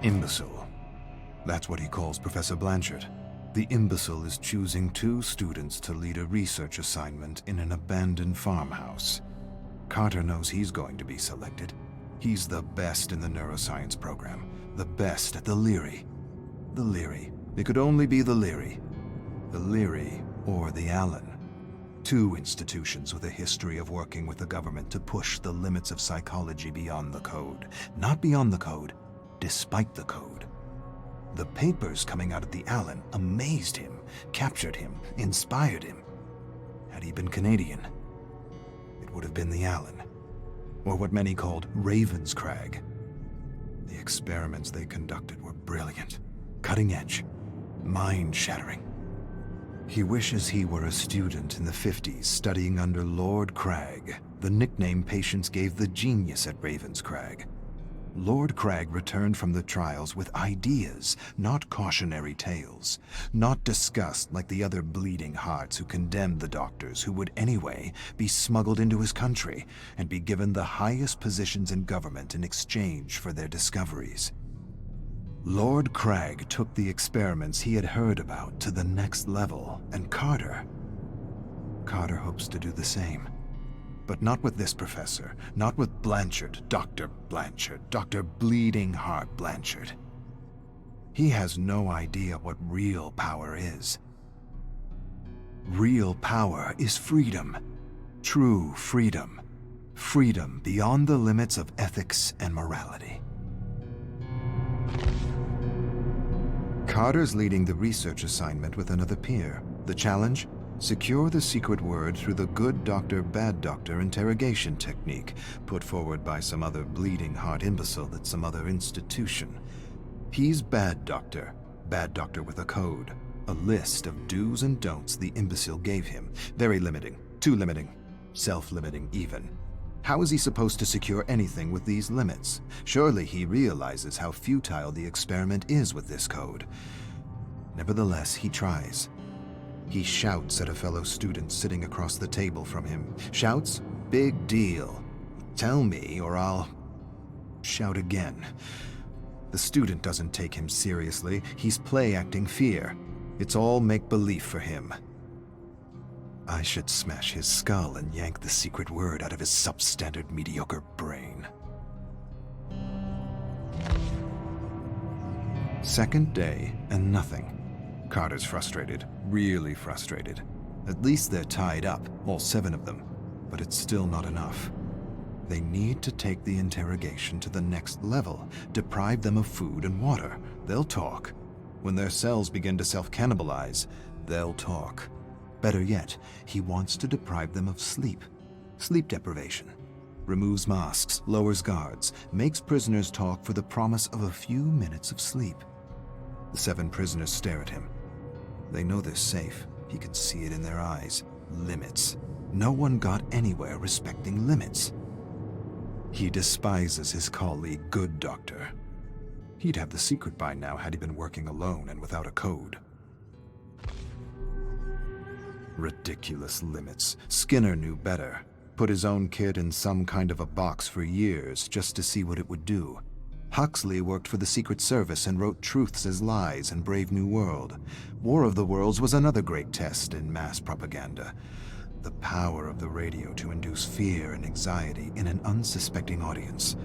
Imbecile. That's what he calls Professor Blanchard. The imbecile is choosing 2 students to lead a research assignment in an abandoned farmhouse. Carter knows he's going to be selected. He's the best in the neuroscience program, the best at the Leary. The Leary. It could only be the Leary. The Leary or the Allen. 2 institutions with a history of working with the government to push the limits of psychology beyond the code. Not beyond the code, despite the code. The papers coming out of the Allen amazed him, captured him, inspired him. Had he been Canadian, it would have been the Allen, or what many called Ravenscrag. The experiments they conducted were brilliant, cutting edge, mind-shattering. He wishes he were a student in the 50s studying under Lord Crag, the nickname patients gave the genius at Ravenscrag. Lord Crag returned from the trials with ideas, not cautionary tales, not disgust like the other bleeding hearts who condemned the doctors who would anyway be smuggled into his country and be given the highest positions in government in exchange for their discoveries. Lord Crag took the experiments he had heard about to the next level, and Carter hopes to do the same. But not with this professor, not with Blanchard, Dr. Bleeding Heart Blanchard. He has no idea what real power is. Real power is freedom. True freedom. Freedom beyond the limits of ethics and morality. Carter's leading the research assignment with another peer. The challenge? Secure the secret word through the good doctor, bad doctor interrogation technique put forward by some other bleeding heart imbecile at some other institution. He's bad doctor with a code, a list of do's and don'ts the imbecile gave him. Very limiting, too limiting, self-limiting even. How is he supposed to secure anything with these limits? Surely he realizes how futile the experiment is with this code. Nevertheless, he tries. He shouts at a fellow student sitting across the table from him. Shouts, big deal. Tell me or I'll shout again. The student doesn't take him seriously. He's play-acting fear. It's all make-believe for him. I should smash his skull and yank the secret word out of his substandard mediocre brain. Second day and nothing. Carter's frustrated, really frustrated. At least they're tied up, all 7 of them, but it's still not enough. They need to take the interrogation to the next level, deprive them of food and water. They'll talk. When their cells begin to self-cannibalize, they'll talk. Better yet, he wants to deprive them of sleep. Sleep deprivation. Removes masks, lowers guards, makes prisoners talk for the promise of a few minutes of sleep. The 7 prisoners stare at him. They know they're safe. He can see it in their eyes. Limits. No one got anywhere respecting limits. He despises his colleague, Good Doctor. He'd have the secret by now had he been working alone and without a code. Ridiculous limits. Skinner knew better. Put his own kid in some kind of a box for years just to see what it would do. Huxley worked for the Secret Service and wrote Truths as Lies in Brave New World. War of the Worlds was another great test in mass propaganda. The power of the radio to induce fear and anxiety in an unsuspecting audience.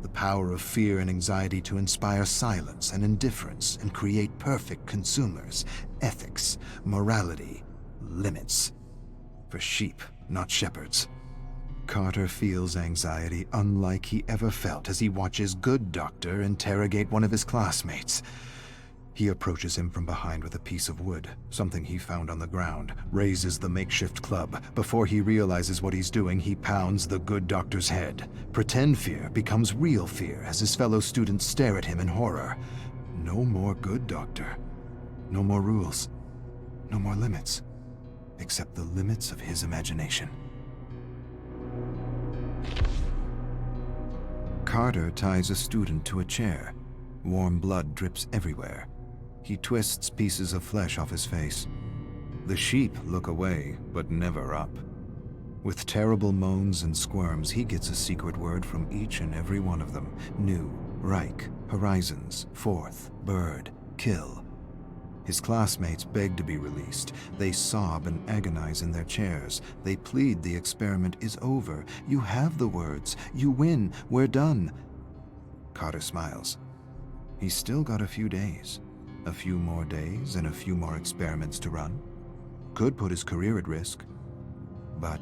The power of fear and anxiety to inspire silence and indifference and create perfect consumers. Ethics, morality, limits. For sheep, not shepherds. Carter feels anxiety unlike he ever felt as he watches Good Doctor interrogate one of his classmates. He approaches him from behind with a piece of wood, something he found on the ground, raises the makeshift club. Before he realizes what he's doing, he pounds the Good Doctor's head. Pretend fear becomes real fear as his fellow students stare at him in horror. No more Good Doctor. No more rules. No more limits. Except the limits of his imagination. Carter ties a student to a chair. Warm blood drips everywhere. He twists pieces of flesh off his face. The sheep look away, but never up. With terrible moans and squirms, he gets a secret word from each and every one of them. New, Reich, Horizons, fourth, bird, kill. His classmates beg to be released. They sob and agonize in their chairs. They plead the experiment is over. You have the words. You win. We're done. Carter smiles. He's still got a few days. A few more days and a few more experiments to run. Could put his career at risk. But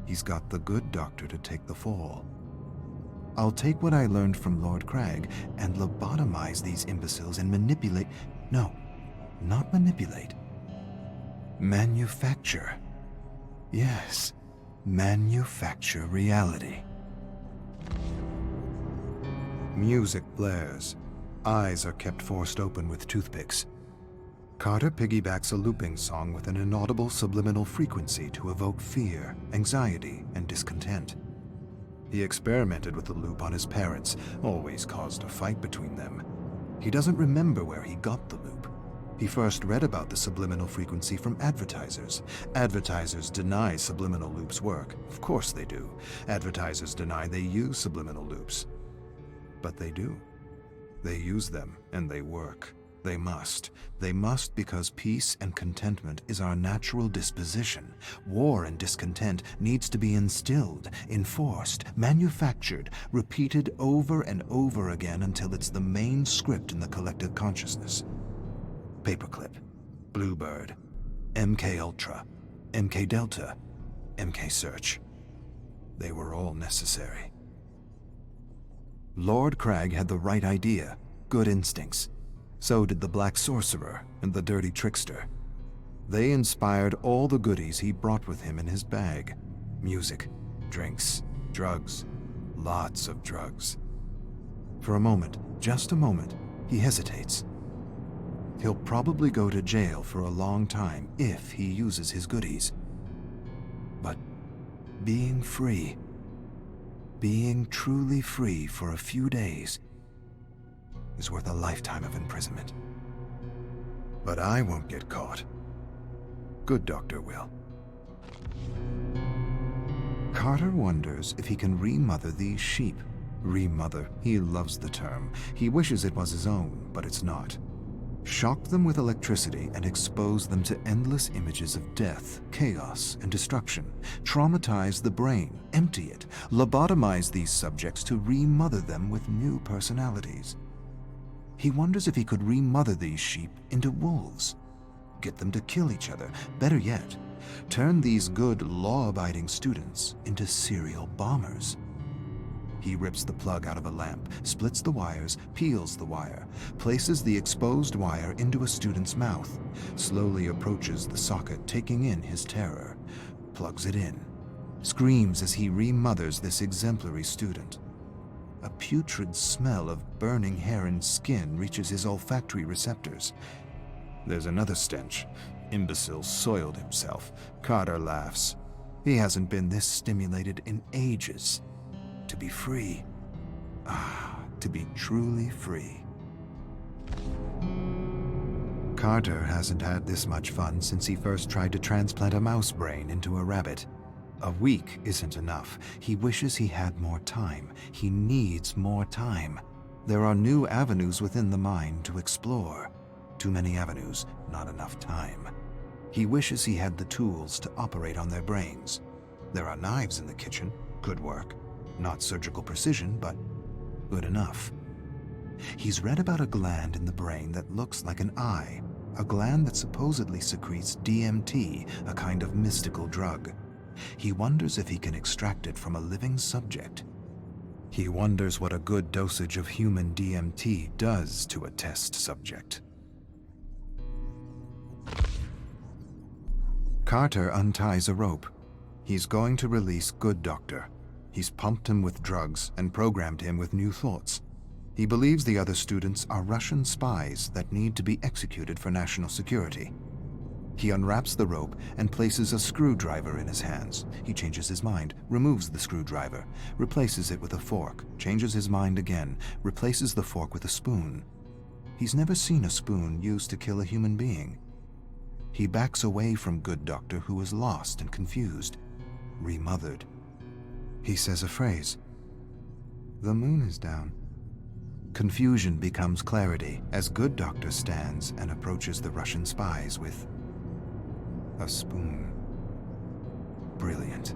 he's got the good doctor to take the fall. I'll take what I learned from Lord Crag and lobotomize these imbeciles and manipulate... No, not manipulate. Manufacture. Yes, manufacture reality. Music blares. Eyes are kept forced open with toothpicks. Carter piggybacks a looping song with an inaudible subliminal frequency to evoke fear, anxiety, and discontent. He experimented with the loop on his parents, always caused a fight between them. He doesn't remember where he got the loop. He first read about the subliminal frequency from advertisers. Advertisers deny subliminal loops work. Of course they do. Advertisers deny they use subliminal loops. But they do. They use them, and they work. They must. They must because peace and contentment is our natural disposition. War and discontent needs to be instilled, enforced, manufactured, repeated over and over again until it's the main script in the collective consciousness. Paperclip, Bluebird, MK Ultra, MK Delta, MK Search. They were all necessary. Lord Crag had the right idea, good instincts. So did the Black Sorcerer and the Dirty Trickster. They inspired all the goodies he brought with him in his bag. Music, drinks, drugs, lots of drugs. For a moment, just a moment, he hesitates. He'll probably go to jail for a long time if he uses his goodies. But being free, being truly free for a few days, is worth a lifetime of imprisonment. But I won't get caught. Good doctor will. Carter wonders if he can remother these sheep. Remother, he loves the term. He wishes it was his own, but it's not. Shock them with electricity and expose them to endless images of death, chaos, and destruction. Traumatize the brain, empty it, lobotomize these subjects to remother them with new personalities. He wonders if he could remother these sheep into wolves. Get them to kill each other. Better yet, turn these good, law-abiding students into serial bombers. He rips the plug out of a lamp, splits the wires, peels the wire, places the exposed wire into a student's mouth, slowly approaches the socket, taking in his terror, plugs it in, screams as he remothers this exemplary student. A putrid smell of burning hair and skin reaches his olfactory receptors. There's another stench. Imbecile soiled himself. Carter laughs. He hasn't been this stimulated in ages. To be free. To be truly free. Carter hasn't had this much fun since he first tried to transplant a mouse brain into a rabbit. A week isn't enough. He wishes he had more time. He needs more time. There are new avenues within the mind to explore. Too many avenues, not enough time. He wishes he had the tools to operate on their brains. There are knives in the kitchen. Good work. Not surgical precision, but good enough. He's read about a gland in the brain that looks like an eye, a gland that supposedly secretes DMT, a kind of mystical drug. He wonders if he can extract it from a living subject. He wonders what a good dosage of human DMT does to a test subject. Carter unties a rope. He's going to release Good Doctor. He's pumped him with drugs and programmed him with new thoughts. He believes the other students are Russian spies that need to be executed for national security. He unwraps the rope and places a screwdriver in his hands. He changes his mind, removes the screwdriver, replaces it with a fork, changes his mind again, replaces the fork with a spoon. He's never seen a spoon used to kill a human being. He backs away from Good Doctor, who is lost and confused, remothered. He says a phrase. The moon is down. Confusion becomes clarity as Good Doctor stands and approaches the Russian spies with a spoon. Brilliant.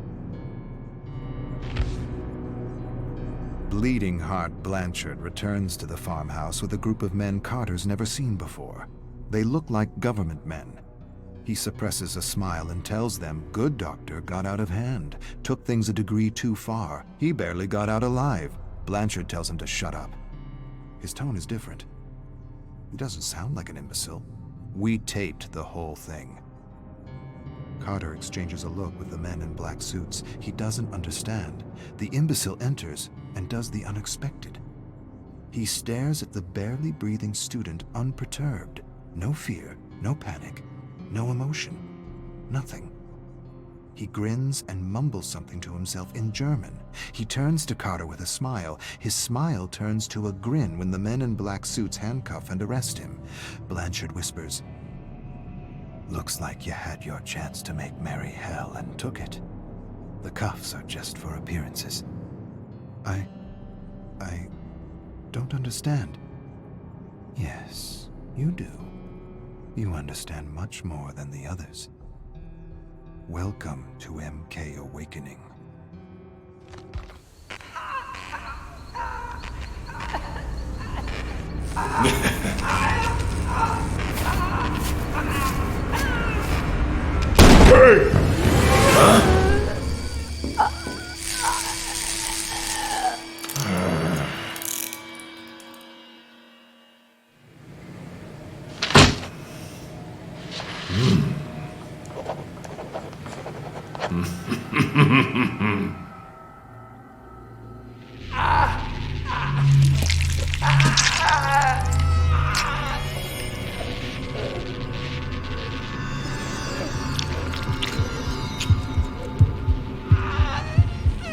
Bleeding Heart Blanchard returns to the farmhouse with a group of men Carter's never seen before. They look like government men. He suppresses a smile and tells them Good Doctor got out of hand, took things a degree too far. He barely got out alive. Blanchard tells him to shut up. His tone is different. He doesn't sound like an imbecile. We taped the whole thing. Carter exchanges a look with the men in black suits. He doesn't understand. The imbecile enters and does the unexpected. He stares at the barely breathing student unperturbed. No fear, no panic, no emotion, nothing. He grins and mumbles something to himself in German. He turns to Carter with a smile. His smile turns to a grin when the men in black suits handcuff and arrest him. Blanchard whispers, "Looks like you had your chance to make merry hell and took it. The cuffs are just for appearances." I don't understand." "Yes, you do. You understand much more than the others. Welcome to MK Awakening." Hey!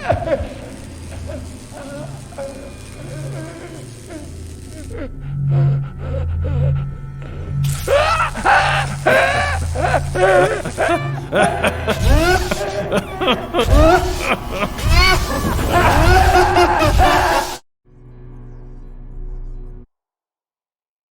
Huh?